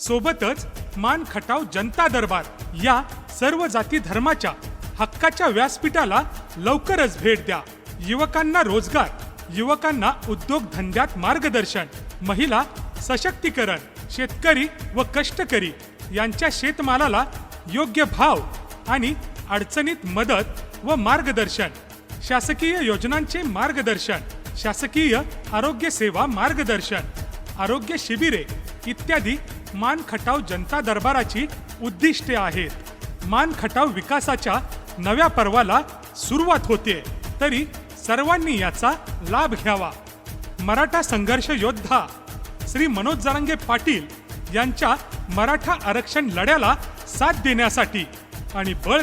सोबतच मान खटाव जनता दरबार या सर्व जाती धर्माच्या हक्काच्या व्यासपीठाला लवकरच भेट द्या। युवकांना रोजगार, युवकांना उद्योगधंद्यात मार्गदर्शन, महिला सशक्तीकरण, शेतकरी व कष्टकरी यांच्या शेतमालाला योग्य भाव आणि अडचणीत मदत व मार्गदर्शन, शासकीय योजनांचे मार्गदर्शन, शासकीय आरोग्य सेवा मार्गदर्शन, आरोग्य शिबिरे इत्यादी मान खटाव जनता दरबाराची उद्दिष्टे आहेत। मान खटाव विकासाच्या नव्या पर्वाला सुरुवात होते, तरी सर्वांनी याचा लाभ घ्यावा। मराठा संघर्ष योद्धा श्री मनोज जरांगे पाटील यांच्या मराठा आरक्षण लढ्याला साथ देण्यासाठी आणि बळ